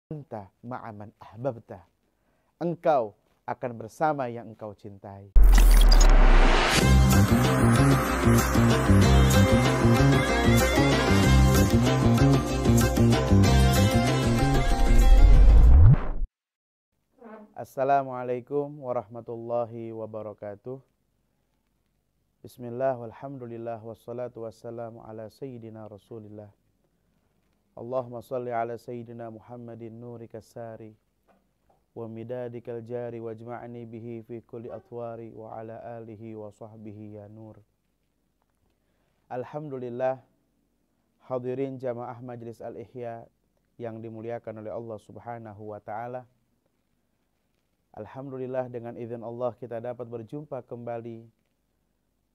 anta ma'aman ahbabta. Engkau akan bersama yang engkau cintai. Assalamualaikum warahmatullahi wabarakatuh. Bismillah walhamdulillah wassalatu wassalamu ala sayyidina Rasulillah. Allahumma salli ala sayyidina Muhammadin nurika sari wa midadikal jari wajma'ni bihi fi kulli atwari wa ala alihi wa sahbihi ya nur. Alhamdulillah, hadirin jamaah Majlis Al-Ihya yang dimuliakan oleh Allah Subhanahu wa taala. Alhamdulillah, dengan izin Allah kita dapat berjumpa kembali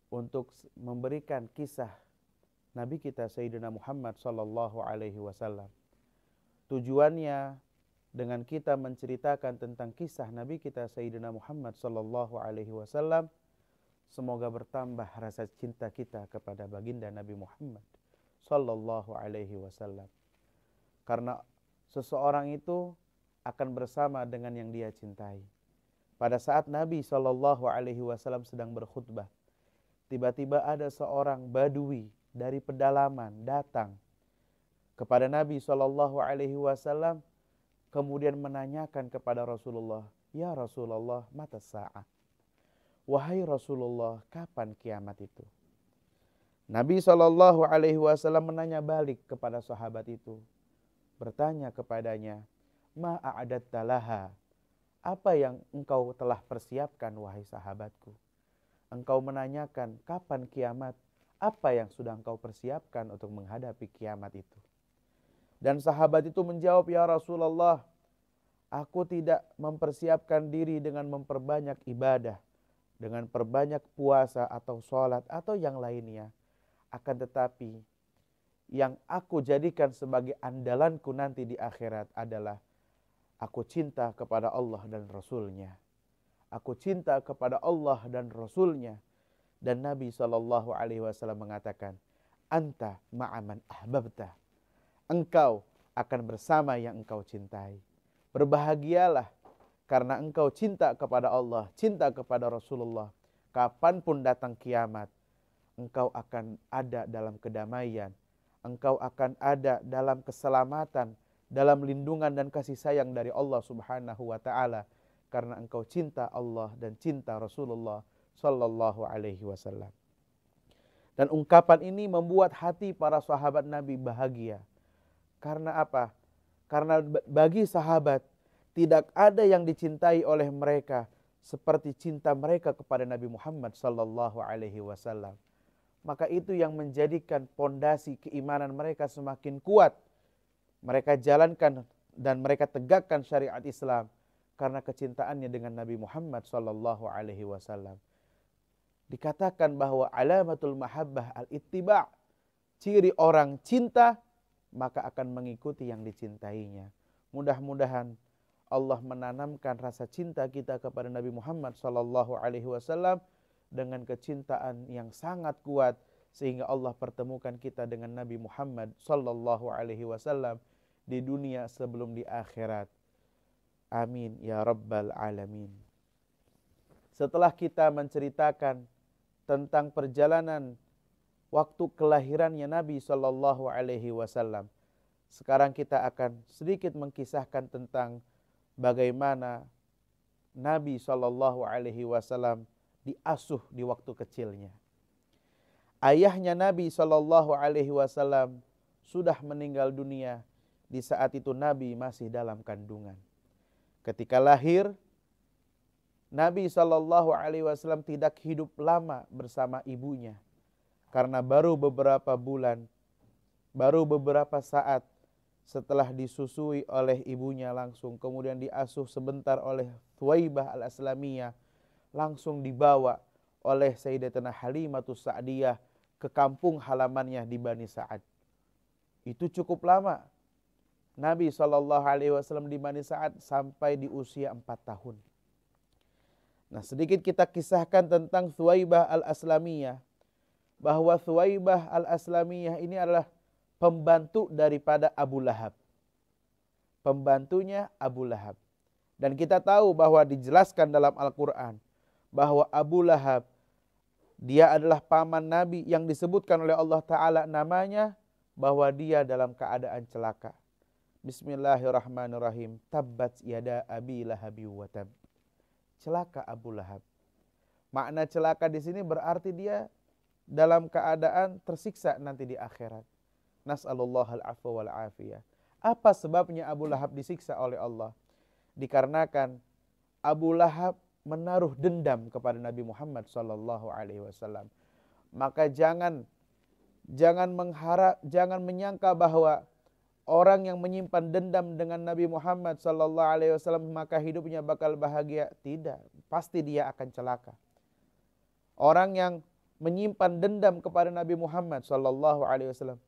untuk memberikan kisah Nabi kita Sayyidina Muhammad sallallahu alaihi wasallam. Tujuannya dengan kita menceritakan tentang kisah Nabi kita Sayyidina Muhammad sallallahu alaihi wasallam, semoga bertambah rasa cinta kita kepada baginda Nabi Muhammad sallallahu alaihi wasallam. Karena seseorang itu akan bersama dengan yang dia cintai. Pada saat Nabi sallallahu alaihi wasallam sedang berkhutbah, tiba-tiba ada seorang badui dari pedalaman datang kepada Nabi sallallahu alaihi wasallam, kemudian menanyakan kepada Rasulullah, "Ya Rasulullah, mata sa'ah?" Wahai Rasulullah, kapan kiamat itu? Nabi sallallahu alaihi wasallam menanya balik kepada sahabat itu, bertanya kepadanya, "Ma a'adatta laha?" Apa yang engkau telah persiapkan wahai sahabatku? Engkau menanyakan kapan kiamat, apa yang sudah engkau persiapkan untuk menghadapi kiamat itu? Dan sahabat itu menjawab, "Ya Rasulullah, aku tidak mempersiapkan diri dengan memperbanyak ibadah, dengan perbanyak puasa atau sholat atau yang lainnya. Akan tetapi yang aku jadikan sebagai andalanku nanti di akhirat adalah aku cinta kepada Allah dan Rasulnya. Aku cinta kepada Allah dan Rasulnya." Dan Nabi SAW mengatakan, "Anta ma'aman ahbabta." Engkau akan bersama yang engkau cintai. Berbahagialah karena engkau cinta kepada Allah, cinta kepada Rasulullah. Kapanpun datang kiamat, engkau akan ada dalam kedamaian. Engkau akan ada dalam keselamatan, dalam lindungan dan kasih sayang dari Allah Subhanahu wa taala, karena engkau cinta Allah dan cinta Rasulullah sallallahu alaihi wasallam. Dan ungkapan ini membuat hati para sahabat Nabi bahagia. Karena apa? Karena bagi sahabat tidak ada yang dicintai oleh mereka seperti cinta mereka kepada Nabi Muhammad sallallahu alaihi wasallam. Maka itu yang menjadikan pondasi keimanan mereka semakin kuat. Mereka jalankan dan mereka tegakkan syariat Islam karena kecintaannya dengan Nabi Muhammad sallallahu alaihi wasallam. Dikatakan bahwa alamatul mahabbah al-ittiba', ciri orang cinta maka akan mengikuti yang dicintainya. Mudah-mudahan Allah menanamkan rasa cinta kita kepada Nabi Muhammad sallallahu alaihi wasallam dengan kecintaan yang sangat kuat, sehingga Allah pertemukan kita dengan Nabi Muhammad sallallahu alaihi wasallam di dunia sebelum di akhirat. Amin ya rabbal alamin. Setelah kita menceritakan tentang perjalanan waktu kelahirannya Nabi sallallahu alaihi wasallam, sekarang kita akan sedikit mengkisahkan tentang bagaimana Nabi sallallahu alaihi wasallam diasuh di waktu kecilnya. Ayahnya Nabi sallallahu alaihi wasallam sudah meninggal dunia. Di saat itu Nabi masih dalam kandungan. Ketika lahir, Nabi sallallahu alaihi wasallam tidak hidup lama bersama ibunya. Karena baru beberapa bulan, baru beberapa saat setelah disusui oleh ibunya langsung, kemudian diasuh sebentar oleh Thuwaibah al-Aslamiyah, langsung dibawa oleh Sayyidatina Halimatus Sa'diyah ke kampung halamannya di Bani Sa'ad. Itu cukup lama. Nabi SAW di Bani Sa'ad sampai di usia 4 tahun. Nah, sedikit kita kisahkan tentang Thuwaibah al-Aslamiyah. Bahwa Thuwaibah al-Aslamiyah ini adalah pembantu daripada Abu Lahab. pembantunya Abu Lahab. Dan kita tahu bahwa dijelaskan dalam Al-Quran bahwa Abu Lahab dia adalah paman Nabi yang disebutkan oleh Allah Ta'ala namanya, bahwa dia dalam keadaan celaka. Bismillahirrahmanirrahim. Tabbat yada abi lahabi wa tab. Celaka Abu Lahab. Makna celaka di sini berarti dia dalam keadaan tersiksa nanti di akhirat. Nas'alullahal afwa wal afiyah. Apa sebabnya Abu Lahab disiksa oleh Allah? Dikarenakan Abu Lahab menaruh dendam kepada Nabi Muhammad SAW. Maka jangan menyangka bahwa orang yang menyimpan dendam dengan Nabi Muhammad SAW maka hidupnya bakal bahagia. Tidak, pasti dia akan celaka. Orang yang menyimpan dendam kepada Nabi Muhammad SAW,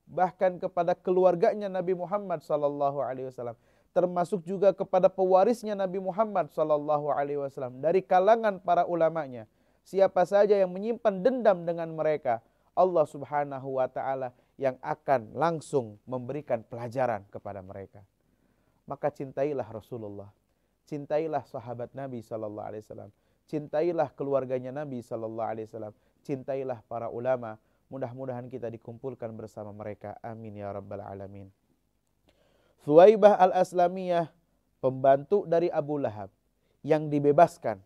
bahkan kepada keluarganya Nabi Muhammad SAW, termasuk juga kepada pewarisnya Nabi Muhammad SAW dari kalangan para ulamanya. Siapa saja yang menyimpan dendam dengan mereka, Allah Subhanahu wa Ta'ala yang akan langsung memberikan pelajaran kepada mereka. Maka cintailah Rasulullah, cintailah sahabat Nabi SAW, cintailah keluarganya Nabi SAW, cintailah para ulama. Mudah-mudahan kita dikumpulkan bersama mereka. Amin ya rabbal alamin. Thuwaibah al-Aslamiyah, pembantu dari Abu Lahab yang dibebaskan.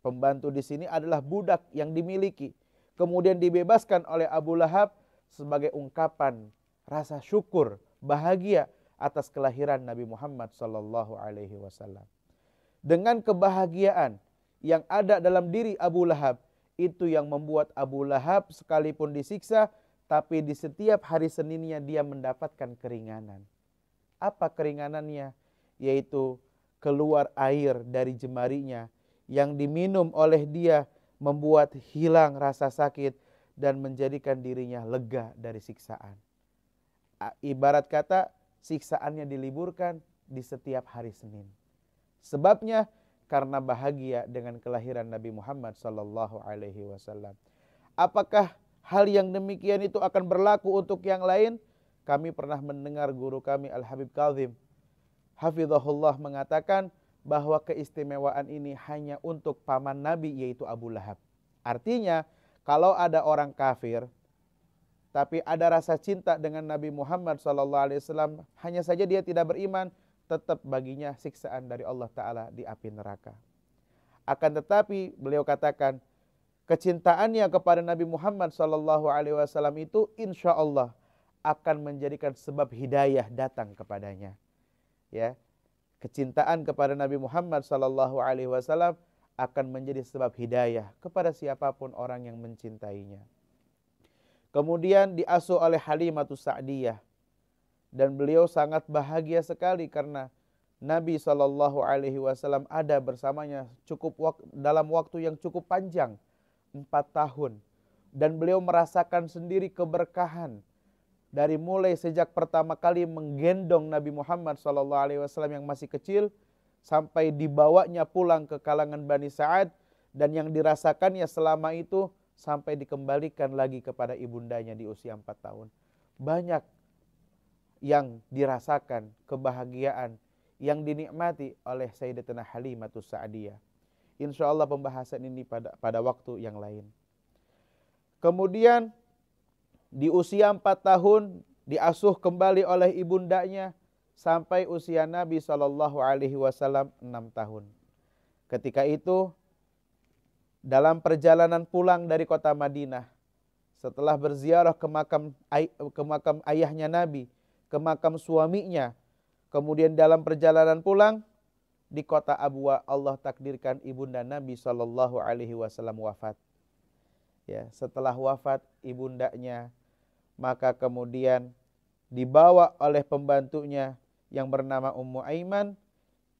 Pembantu di sini adalah budak yang dimiliki, kemudian dibebaskan oleh Abu Lahab sebagai ungkapan rasa syukur, bahagia atas kelahiran Nabi Muhammad SAW. Dengan kebahagiaan yang ada dalam diri Abu Lahab, itu yang membuat Abu Lahab sekalipun disiksa, tapi di setiap hari Seninnya dia mendapatkan keringanan. Apa keringanannya? Yaitu keluar air dari jemarinya yang diminum oleh dia, membuat hilang rasa sakit dan menjadikan dirinya lega dari siksaan. Ibarat kata, siksaannya diliburkan di setiap hari Senin. Sebabnya karena bahagia dengan kelahiran Nabi Muhammad SAW. Apakah hal yang demikian itu akan berlaku untuk yang lain? Kami pernah mendengar guru kami Al-Habib Kazim hafizahullah mengatakan bahwa keistimewaan ini hanya untuk paman Nabi, yaitu Abu Lahab. Artinya kalau ada orang kafir tapi ada rasa cinta dengan Nabi Muhammad SAW, hanya saja dia tidak beriman, tetap baginya siksaan dari Allah Ta'ala di api neraka. Akan tetapi beliau katakan kecintaannya kepada Nabi Muhammad SAW itu insya Allah akan menjadikan sebab hidayah datang kepadanya. Ya, kecintaan kepada Nabi Muhammad SAW akan menjadi sebab hidayah kepada siapapun orang yang mencintainya. Kemudian diasuh oleh Halimatus Sa'diyah, dan beliau sangat bahagia sekali karena Nabi SAW ada bersamanya dalam waktu yang cukup panjang, 4 tahun, dan beliau merasakan sendiri keberkahan dari mulai sejak pertama kali menggendong Nabi Muhammad SAW yang masih kecil sampai dibawanya pulang ke kalangan Bani Sa'ad, dan yang dirasakannya selama itu sampai dikembalikan lagi kepada ibundanya di usia 4 tahun. Banyak yang dirasakan, kebahagiaan yang dinikmati oleh Sayyidatina Halimatus Sa'diyah. Insya Allah pembahasan ini pada waktu yang lain. Kemudian di usia 4 tahun diasuh kembali oleh ibundanya sampai usia Nabi SAW 6 tahun. Ketika itu dalam perjalanan pulang dari kota Madinah, setelah berziarah ke makam ayahnya Nabi, ke makam suaminya, kemudian dalam perjalanan pulang di kota Abwa, Allah takdirkan ibunda Nabi SAW wafat. Ya, setelah wafat ibundanya, maka kemudian dibawa oleh pembantunya yang bernama Ummu Aiman,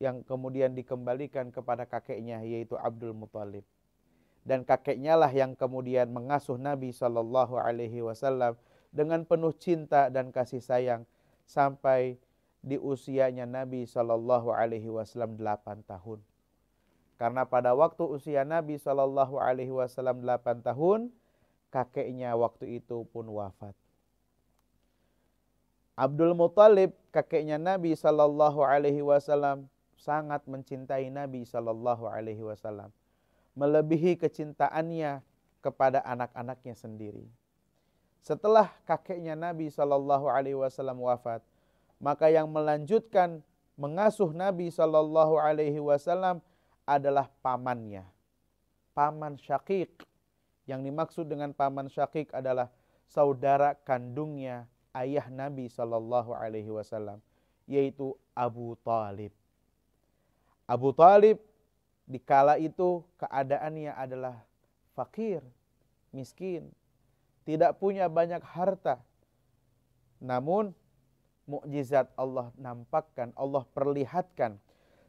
yang kemudian dikembalikan kepada kakeknya, yaitu Abdul Muthalib. Dan kakeknya lah yang kemudian mengasuh Nabi SAW dengan penuh cinta dan kasih sayang sampai di usianya Nabi SAW 8 tahun. Karena pada waktu usia Nabi SAW 8 tahun, kakeknya waktu itu pun wafat. Abdul Muthalib, kakeknya Nabi sallallahu alaihi wasallam, sangat mencintai Nabi sallallahu alaihi wasallam, melebihi kecintaannya kepada anak-anaknya sendiri. Setelah kakeknya Nabi sallallahu alaihi wasallam wafat, maka yang melanjutkan mengasuh Nabi sallallahu alaihi wasallam adalah pamannya, paman syaqiq. Yang dimaksud dengan paman syaqiq adalah saudara kandungnya ayah Nabi sallallahu alaihi wasallam, yaitu Abu Talib. Abu Talib dikala itu keadaannya adalah fakir, miskin, tidak punya banyak harta. Namun mukjizat Allah nampakkan, Allah perlihatkan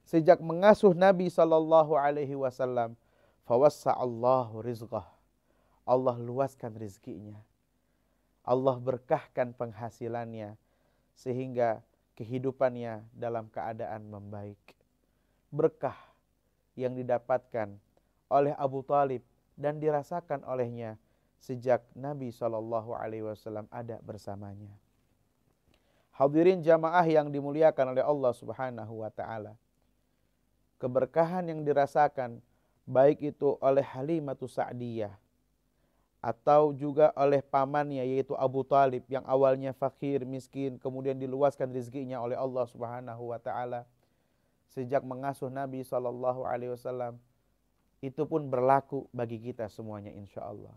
sejak mengasuh Nabi sallallahu alaihi wasallam, fawassa'allahu rizqah. Allah luaskan rizkinya. Allah berkahkan penghasilannya sehingga kehidupannya dalam keadaan membaik. Berkah yang didapatkan oleh Abu Talib dan dirasakan olehnya sejak Nabi SAW ada bersamanya. Hadirin jamaah yang dimuliakan oleh Allah Subhanahu wa taala. Keberkahan yang dirasakan baik itu oleh Halimatus Sa'diyah atau juga oleh pamannya yaitu Abu Talib yang awalnya fakir, miskin, kemudian diluaskan rezekinya oleh Allah Subhanahu wa taala sejak mengasuh Nabi SAW, itu pun berlaku bagi kita semuanya insyaallah.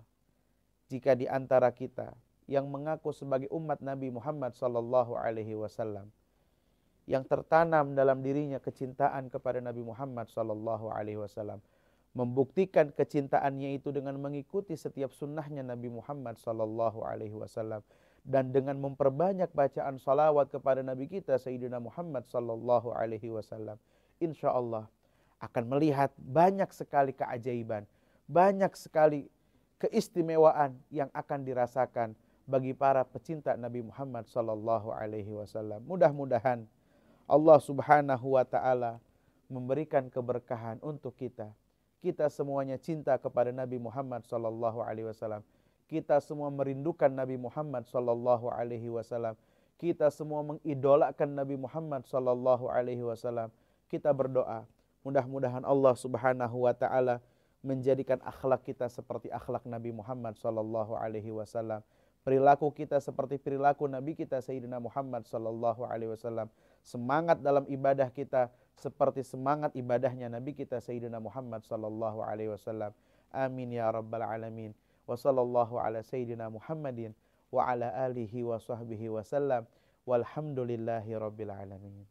Jika di antara kita yang mengaku sebagai umat Nabi Muhammad SAW, yang tertanam dalam dirinya kecintaan kepada Nabi Muhammad SAW, membuktikan kecintaannya itu dengan mengikuti setiap sunnahnya Nabi Muhammad SAW, dan dengan memperbanyak bacaan salawat kepada Nabi kita Sayyidina Muhammad SAW, insya Allah akan melihat banyak sekali keajaiban, banyak sekali keistimewaan yang akan dirasakan bagi para pecinta Nabi Muhammad SAW. Mudah-mudahan Allah Subhanahu wa taala memberikan keberkahan untuk kita. Kita semuanya cinta kepada Nabi Muhammad SAW. Kita semua merindukan Nabi Muhammad SAW. Kita semua mengidolakan Nabi Muhammad SAW. Kita berdoa, mudah-mudahan Allah Subhanahu wa taala menjadikan akhlak kita seperti akhlak Nabi Muhammad SAW. Perilaku kita seperti perilaku Nabi kita Sayyidina Muhammad SAW. Semangat dalam ibadah kita seperti semangat ibadahnya Nabi kita Sayyidina Muhammad SAW. Amin ya rabbal alamin. Wa sallallahu ala Sayyidina Muhammadin wa ala alihi wa sahbihi wa sallam. Walhamdulillahi rabbil alamin.